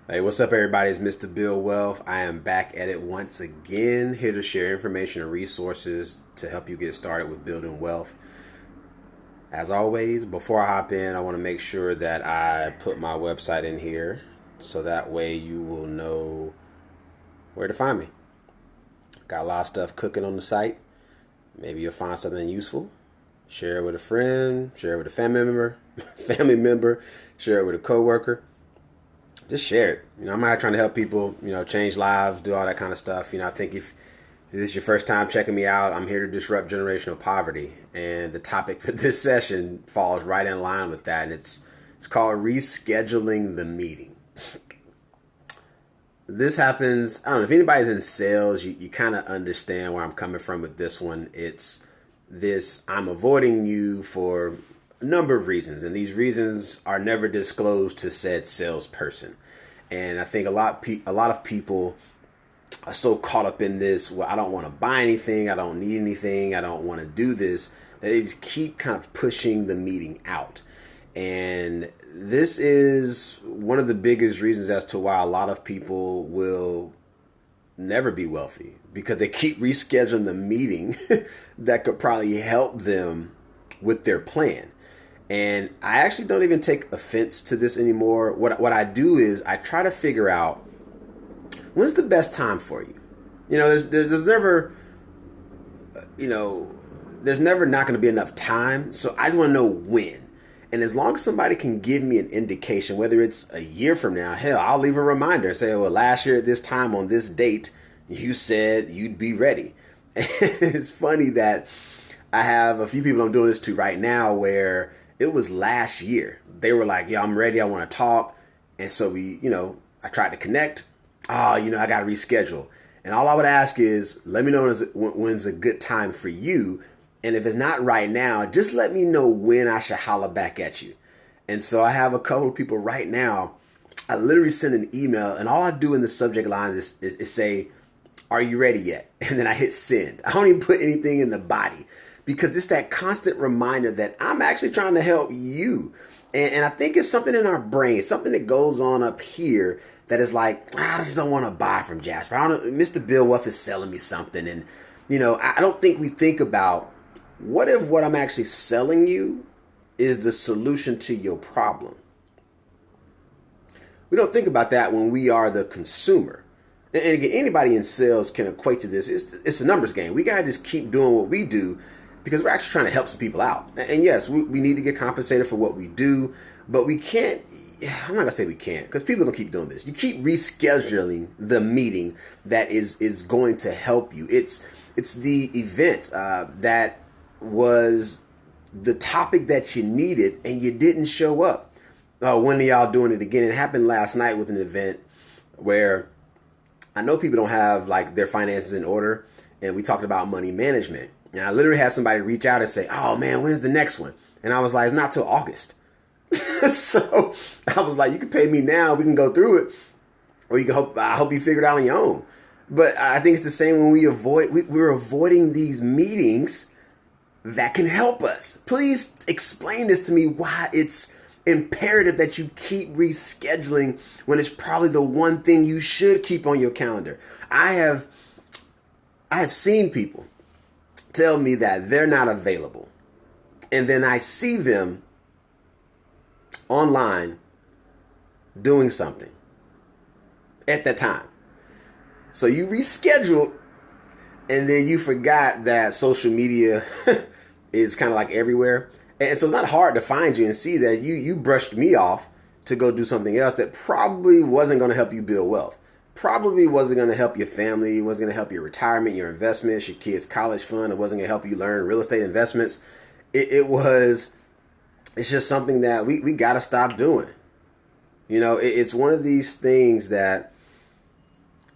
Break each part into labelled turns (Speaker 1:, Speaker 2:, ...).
Speaker 1: Hey, what's up, everybody? It's Mr. BuildWealth. I am back at it once again, here to share information and resources to help you get started with building wealth. As always, before I hop in, I want to make sure that I put my website in here so that way you will know where to find me. Got a lot of stuff cooking on the site. Maybe you'll find something useful. Share it with a friend, share it with a family member, share it with a coworker. Just share it. I'm not trying to help people, change lives, do all that kind of stuff. I think if this is your first time checking me out, I'm here to disrupt generational poverty. And the topic for this session falls right in line with that. And it's called rescheduling the meeting. This happens, I don't know, if anybody's in sales, you kind of understand where I'm coming from with this one. It's this, I'm avoiding you for a number of reasons, and these reasons are never disclosed to said salesperson. And I think a lot of people are so caught up in this, well, I don't want to buy anything, I don't need anything, I don't want to do this, that they just keep kind of pushing the meeting out. And this is one of the biggest reasons as to why a lot of people will never be wealthy, because they keep rescheduling the meeting that could probably help them with their plan. And I actually don't even take offense to this anymore. What I do is I try to figure out, when's the best time for you. There's never, there's never not going to be enough time. So I just want to know when. And as long as somebody can give me an indication, whether it's a year from now, hell, I'll leave a reminder and say, well, last year at this time on this date, you said you'd be ready. And it's funny that I have a few people I'm doing this to right now where it was last year. They were like, yeah, I'm ready. I want to talk. And so I tried to connect. I got to reschedule. And all I would ask is, let me know when's a good time for you. And if it's not right now, just let me know when I should holler back at you. And so I have a couple of people right now. I literally send an email, and all I do in the subject lines is say, are you ready yet? And then I hit send. I don't even put anything in the body, because it's that constant reminder that I'm actually trying to help you. And I think it's something in our brain, something that goes on up here that is like, I just don't want to buy from Jasper. Mr. BuildWealth is selling me something. And, I don't think we think about, what if what I'm actually selling you is the solution to your problem? We don't think about that when we are the consumer. And again, anybody in sales can equate to this. It's a numbers game. We got to just keep doing what we do, because we're actually trying to help some people out. And yes, we need to get compensated for what we do, but we can't, I'm not going to say we can't, because people are going to keep doing this. You keep rescheduling the meeting that is going to help you. It's the event that was the topic that you needed and you didn't show up. When are y'all doing it again? It happened last night with an event where I know people don't have like their finances in order, and we talked about money management. And I literally had somebody reach out and say, oh man, when's the next one? And I was like, it's not till August. So I was like, you can pay me now, we can go through it, or you can I hope you figure it out on your own. But I think it's the same when we're avoiding these meetings that can help us. Please explain this to me, why it's imperative that you keep rescheduling when it's probably the one thing you should keep on your calendar. I have seen people tell me that they're not available, and then I see them online doing something at that time. So you rescheduled, and then you forgot that social media is kind of like everywhere. And so it's not hard to find you and see that you brushed me off to go do something else that probably wasn't going to help you build wealth. Probably wasn't going to help your family, wasn't going to help your retirement, your investments, your kids' college fund. It wasn't going to help you learn real estate investments. It's just something that we got to stop doing. It's one of these things that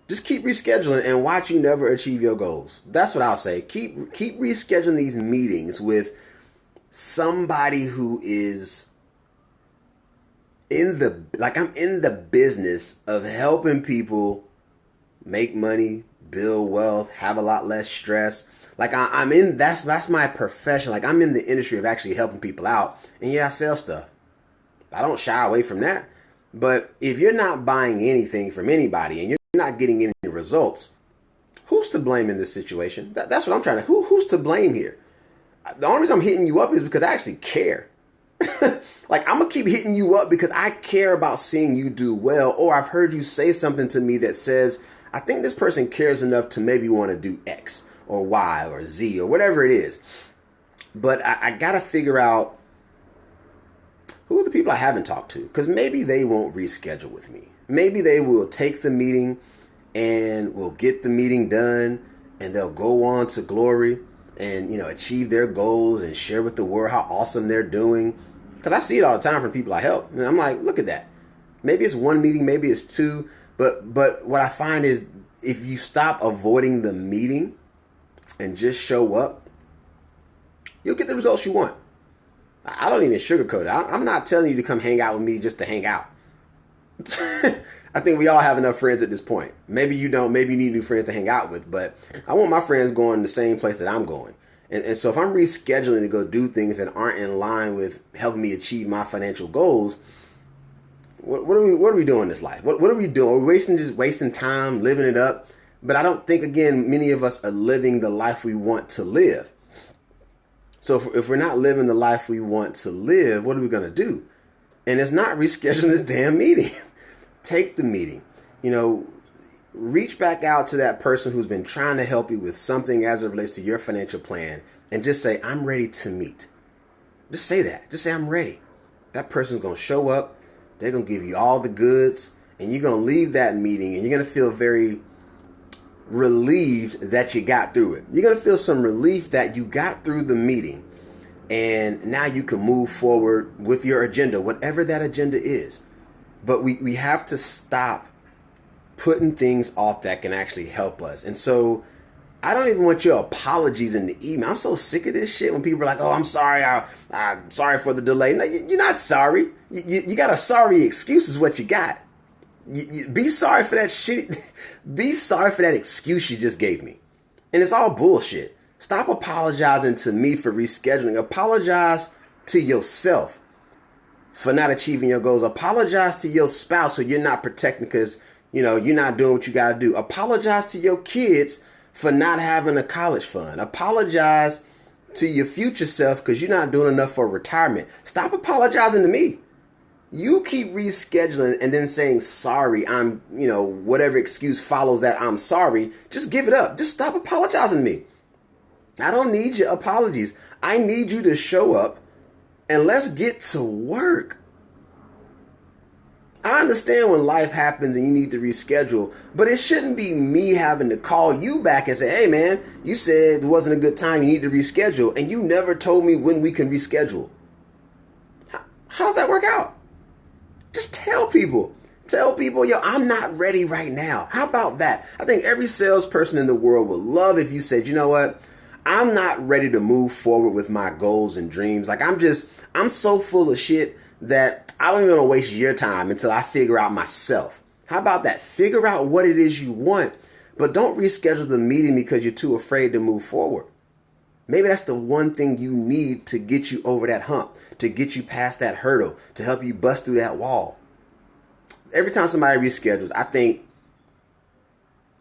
Speaker 1: just keep rescheduling and watch you never achieve your goals. That's what I'll say. Keep rescheduling these meetings with somebody who is I'm in the business of helping people make money, build wealth, have a lot less stress. Like that's my profession. Like I'm in the industry of actually helping people out. And yeah, I sell stuff. I don't shy away from that. But if you're not buying anything from anybody and you're not getting any results, who's to blame in this situation? That's what I'm trying to. Who's to blame here? The only reason I'm hitting you up is because I actually care. Like, I'm gonna keep hitting you up because I care about seeing you do well, or I've heard you say something to me that says, I think this person cares enough to maybe want to do X or Y or Z or whatever it is. But I gotta figure out who are the people I haven't talked to, because maybe they won't reschedule with me. Maybe they will take the meeting and will get the meeting done, and they'll go on to glory and, achieve their goals and share with the world how awesome they're doing. Because I see it all the time from people I help. And I'm like, look at that. Maybe it's one meeting, maybe it's two. But what I find is if you stop avoiding the meeting and just show up, you'll get the results you want. I don't even sugarcoat it. I'm not telling you to come hang out with me just to hang out. I think we all have enough friends at this point. Maybe you don't. Maybe you need new friends to hang out with. But I want my friends going the same place that I'm going. And so if I'm rescheduling to go do things that aren't in line with helping me achieve my financial goals, what are we doing in this life? What are we doing? We're just wasting time, living it up. But I don't think, again, many of us are living the life we want to live. So if we're not living the life we want to live, what are we going to do? And it's not rescheduling this damn meeting. Take the meeting. Reach back out to that person who's been trying to help you with something as it relates to your financial plan and just say, I'm ready to meet. Just say that. Just say, I'm ready. That person's going to show up. They're going to give you all the goods, and you're going to leave that meeting and you're going to feel very relieved that you got through it. You're going to feel some relief that you got through the meeting, and now you can move forward with your agenda, whatever that agenda is. But we have to stop putting things off that can actually help us. And so I don't even want your apologies in the email. I'm so sick of this shit when people are like, oh, I'm sorry. I'm sorry for the delay. No, you're not sorry. You got a sorry excuse is what you got. Be sorry for that shit. Be sorry for that excuse you just gave me. And it's all bullshit. Stop apologizing to me for rescheduling. Apologize to yourself for not achieving your goals. Apologize to your spouse so you're not protecting because you're not doing what you got to do. Apologize to your kids for not having a college fund. Apologize to your future self because you're not doing enough for retirement. Stop apologizing to me. You keep rescheduling and then saying, sorry, I'm, whatever excuse follows that I'm sorry. Just give it up. Just stop apologizing to me. I don't need your apologies. I need you to show up and let's get to work. I understand when life happens and you need to reschedule, but it shouldn't be me having to call you back and say, hey man, you said it wasn't a good time, you need to reschedule, and you never told me when we can reschedule. How does that work out? Just tell people, yo, I'm not ready right now. How about that? I think every salesperson in the world would love if you said, you know what? I'm not ready to move forward with my goals and dreams. Like I'm so full of shit that I don't even want to waste your time until I figure out myself. How about that? Figure out what it is you want, but don't reschedule the meeting because you're too afraid to move forward. Maybe that's the one thing you need to get you over that hump, to get you past that hurdle, to help you bust through that wall. Every time somebody reschedules, I think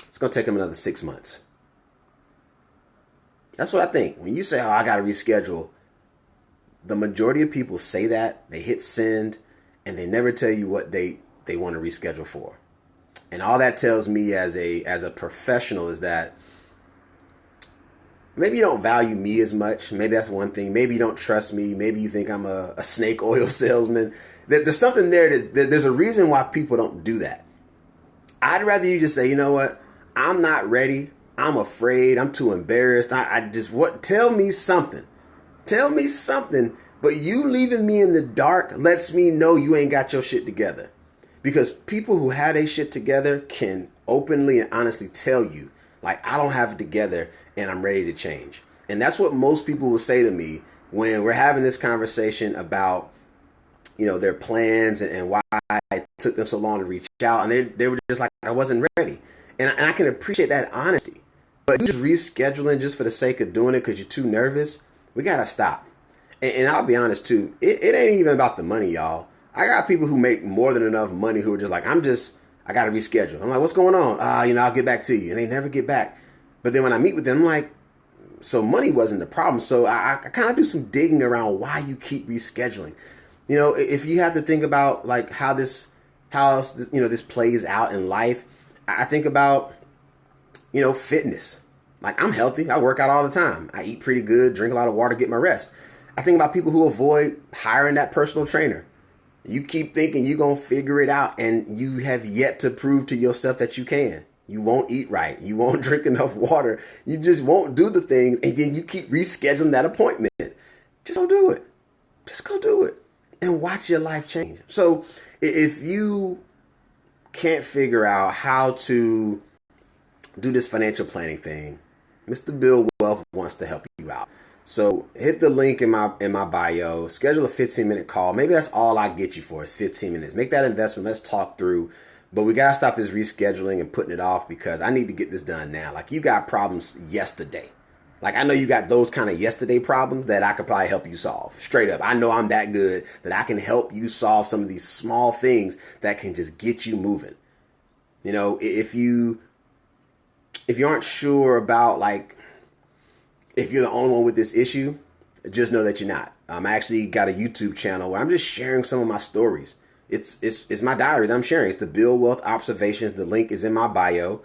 Speaker 1: it's going to take them another 6 months. That's what I think. When you say, oh, I got to reschedule, the majority of people say that, they hit send, and they never tell you what date they want to reschedule for. And all that tells me as a professional is that maybe you don't value me as much. Maybe that's one thing. Maybe you don't trust me. Maybe you think I'm a snake oil salesman. There's something there. There's a reason why people don't do that. I'd rather you just say, you know what? I'm not ready. I'm afraid. I'm too embarrassed. Tell me something. Tell me something. But you leaving me in the dark lets me know you ain't got your shit together. Because people who have their shit together can openly and honestly tell you, like, I don't have it together and I'm ready to change. And that's what most people will say to me when we're having this conversation about, their plans and why it took them so long to reach out. And they were just like, I wasn't ready. And I can appreciate that honesty. But just rescheduling just for the sake of doing it because you're too nervous, we got to stop. And I'll be honest, too. It ain't even about the money, y'all. I got people who make more than enough money who are just like, I got to reschedule. I'm like, what's going on? I'll get back to you. And they never get back. But then when I meet with them, I'm like, so money wasn't the problem. So I kind of do some digging around why you keep rescheduling. If you have to think about like how this plays out in life, I think about, fitness. Like, I'm healthy. I work out all the time. I eat pretty good, drink a lot of water, get my rest. I think about people who avoid hiring that personal trainer. You keep thinking you're going to figure it out, and you have yet to prove to yourself that you can. You won't eat right. You won't drink enough water. You just won't do the things, and then you keep rescheduling that appointment. Just go do it. Just go do it and watch your life change. So if you can't figure out how to do this financial planning thing, Mr. BuildWealth wants to help you out. So hit the link in my bio, schedule a 15-minute call. Maybe that's all I get you for is 15 minutes. Make that investment. Let's talk through. But we got to stop this rescheduling and putting it off, because I need to get this done now. Like, you got problems yesterday. Like, I know you got those kind of yesterday problems that I could probably help you solve. Straight up. I know I'm that good that I can help you solve some of these small things that can just get you moving. If you aren't sure about, like, if you're the only one with this issue, just know that you're not. I actually got a YouTube channel where I'm just sharing some of my stories. It's my diary that I'm sharing. It's the BuildWealth Observations. The link is in my bio.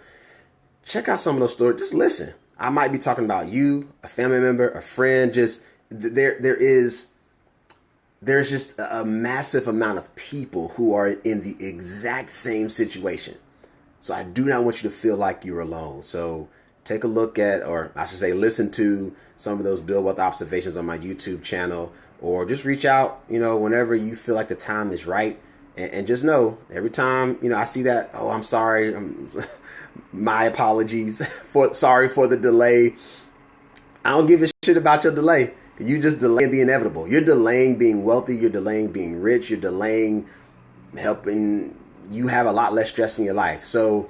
Speaker 1: Check out some of those stories. Just listen. I might be talking about you, a family member, a friend. Just there's just a massive amount of people who are in the exact same situation. So I do not want you to feel like you're alone. So take a look at, or I should say, listen to some of those BuildWealth Observations on my YouTube channel, or just reach out, whenever you feel like the time is right. And just know, every time, I see that, oh, I'm sorry, my apologies, sorry for the delay. I don't give a shit about your delay. You just delaying the inevitable. You're delaying being wealthy. You're delaying being rich. You're delaying helping you have a lot less stress in your life. So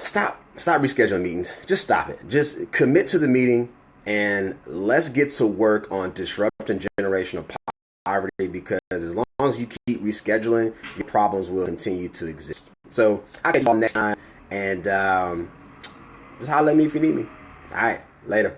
Speaker 1: stop rescheduling meetings. Just stop it. Just commit to the meeting, and let's get to work on disrupting generational poverty, because as long as you keep rescheduling, your problems will continue to exist. So I'll catch you all next time, and just holler at me if you need me. All right, later.